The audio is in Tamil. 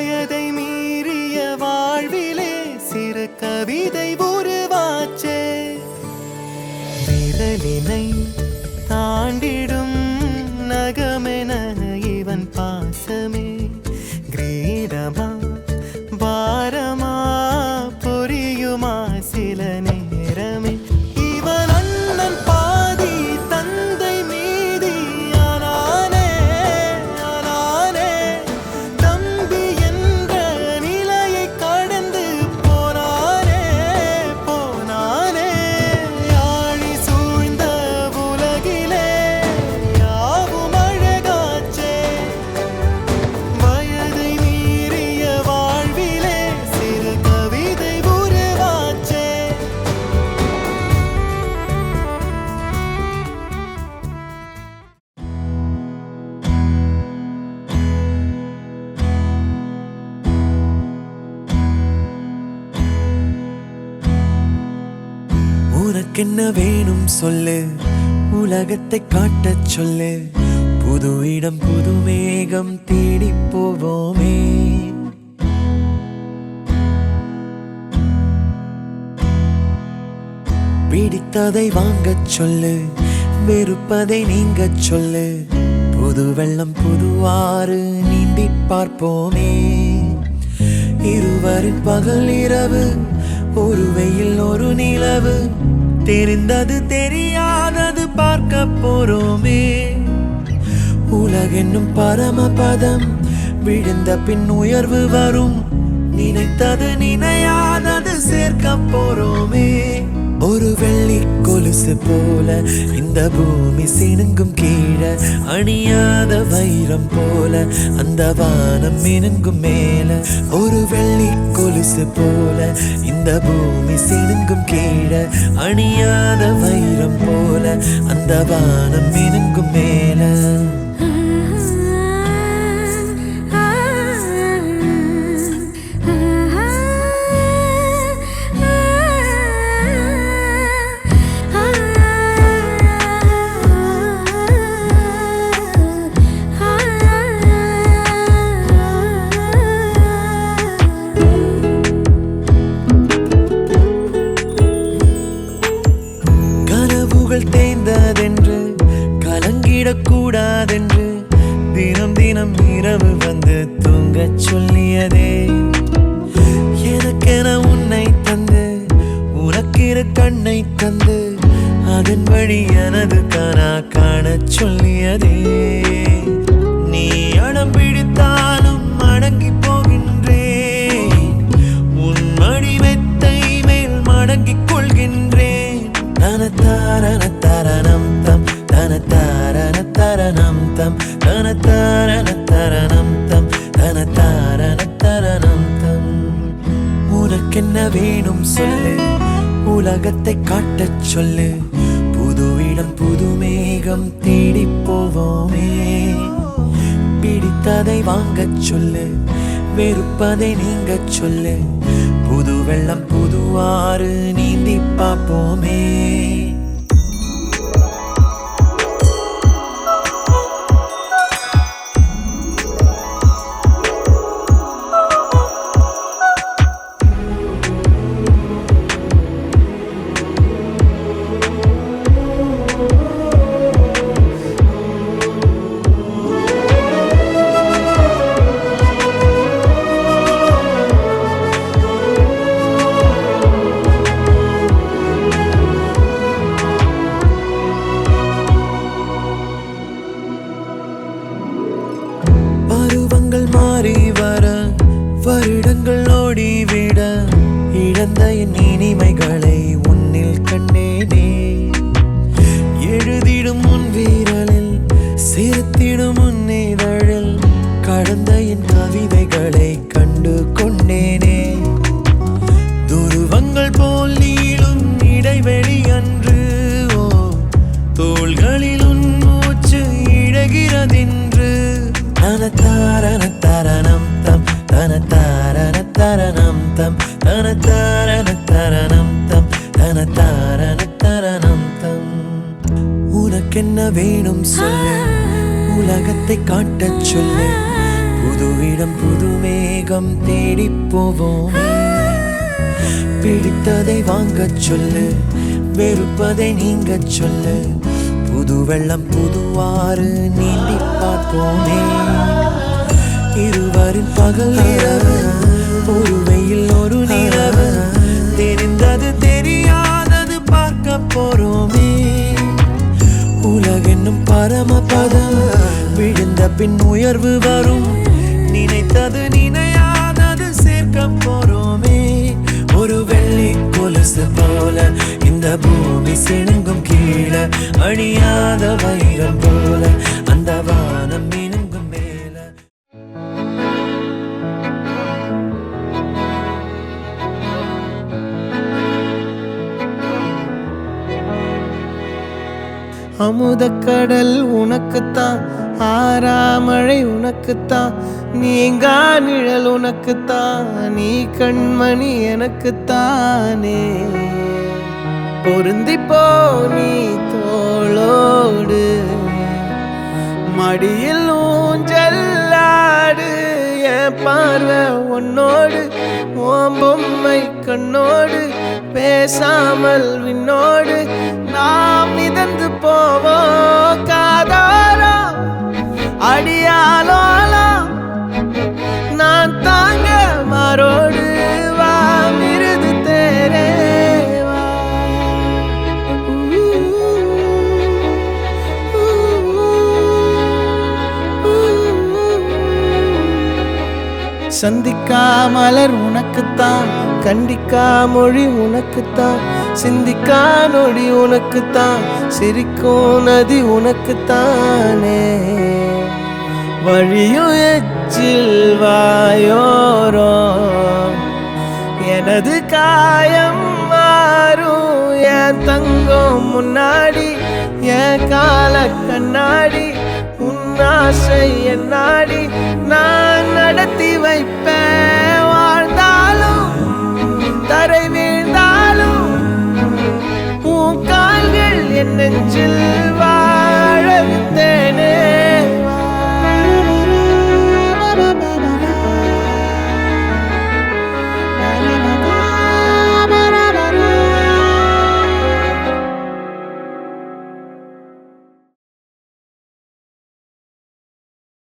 வயதை மீறிய வாழ்விலே சிறு கவிதை உருவாச்சே. விரலினை தாண்டிடும் நகமென இவன் பாசமே கிரீடமா பாரமா புரியுமா சில நேரமே. இவன் அண்ணன் பாதி தந்தை மீதி ஆனானே ஆனானே. தம்பி என்ற நிலையை கடந்து போனானே போனானே. யாழி சூழ்ந்த உலகிலே யாவும் அழகாச்சே. வயதை மீறிய வாழ்விலே சிறு கவிதை உருவாச்சே. உனக்கென்ன வேணும் சொல்லு, உலகத்தை காட்டச் சொல்லு. புது இடம் புது மேகம் தேடி போவோமே. பிடித்ததை வாங்கச் சொல்லு, வெறுப்பதை நீங்கச் சொல்லு. புது வெள்ளம் புது ஆறு நீந்தி பார்ப்போமே. இருவரின் பகல் இரவு, ஒரு வெயில் ஒரு நிலவு. தெரிந்தது தெரியாதது பார்க்க போறோமே. உலகென்னும் பரமபதம், விழுந்த பின் உயர்வு வரும். நினைத்தது நினையாதது சேர்க்க போறோமே. ஒரு வெள்ளி கொலுசு போல இந்த பூமி சினுங்கும் கீழே. அணியாத வைரம் போல அந்த வானம் மினுங்கும் மேல. ஒரு வெள்ளி கொலுசு போல இந்த பூமி சினுங்கும் கீழே. அணியாத வைரம் போல அந்த வானம் மினுங்கும் மேல. தேய்ந்ததென்று கலங்கிடக்கூடாதென்று தினம் தினம் இரவு வந்து தூங்கச் சொல்லியதே. எனக்கென உன்னை தந்து உனக்கிரு கண்ணை தந்து அதன் வழி எனது கனா காணச் சொல்லியதே. நீ அடம் பிடித்தாலும் அடங்கி போகின்றேன். உன் மடி மெத்தை மேல் மடங்கிக் கொள்கின்றேன். தனத்தாரண தரணம் தம் தனத்தாரண தரணம் தம் தனத்தாரண தரணம் தம் தனத்தாரண தரணம் தம். உனக்கென்ன வேணும் சொல்லு, உலகத்தை காட்டச் சொல்லு. புது இடம் புது மேகம் தேடி போவோமே. பிடித்ததை வாங்கச் சொல்லு, வெறுப்பதை நீங்கச் சொல்லு. புது வெள்ளம் புது ஆறு நீந்தி பார்ப்போமே. மாறி வர வருடங்கள் ஓடிவிட இழந்த என் இனிமைகளை உன்னில் கண்டேனே. எழுதிடும் உன் வீரலில் சேர்த்திடும் உன் இதழில் கடந்த என் கவிதைகளை கண்டு கொண்டேனே. துருவங்கள் போல் நீளும் இடைவெளி அன்று தோள்களில் உன் மூச்சு இழகிறதென்று. தனத்தாரண தரணம் தம் தனத்தாரண தரணம் தம் தனத்தாரண தரணம் தம் தனத்தாரண தரணம் தம். உனக்கென்ன வேணும் சொல்லு, உலகத்தை காட்டச் சொல்லு. புது இடம் புது மேகம் தேடி போவோம். பிடித்ததை வாங்கச் சொல்லு, வெறுப்பதை நீங்க சொல்லு. புது வெள்ளம் புதுவாறு நீந்தி பார்ப்போமே. இருவரின் பகல் இரவு, ஒரு வெயில் ஒரு நிலவு. தெரிந்தது தெரியாதது பார்க்க போறோமே. உலகென்னும் பரமபதம், விழுந்த பின் உயர்வு வரும். நினைத்தது நினையாதது சேர்க்க போறோமே. ஒரு வெள்ளி கொலுசு போல இந்த பூமி சிணுங்கும் கீழே, அழியாத வைரம் போல அந்த வானம் மினுங்கும் மேல. அமுதக்கடல் உனக்குத்தான், ஆறாமழை உனக்குத்தான், நீங்கா நிழல் உனக்குத்தான், நீ கண்மணி எனக்குத்தானே. பொருந்திப்போ நீ தோளோடு, மடியில் ஊஞ்சல்லாடு. என் பார்வை உன்னோடு, ஓம் பொம்மை கண்ணோடு, பேசாமல் விண்ணோடு நாம் மிதந்து போவோம். காதாரோ அடியாலோலோ நான் தாங்க மாறோடு, வா மிருது தேரே வா. சந்திக்கா மலர் உனக்குத்தான், கண்டிக்கா மொழி உனக்குத்தான், சிந்திக்கா நொடி உனக்குத்தான், சிரிக்கும் நதி உனக்குத்தானே. வழியும் எச்சில் வாயோரோ எனது காயம் மாறும். என் தங்கம் முன்னாடி, என் கால கண்ணாடி, உன்னாசை என்னாடி நான் நடத்தி வைப்பேன். வாழ்ந்தாலும் தரை வீழ்ந்தாலும் உன் கால்கள் என் நெஞ்சில்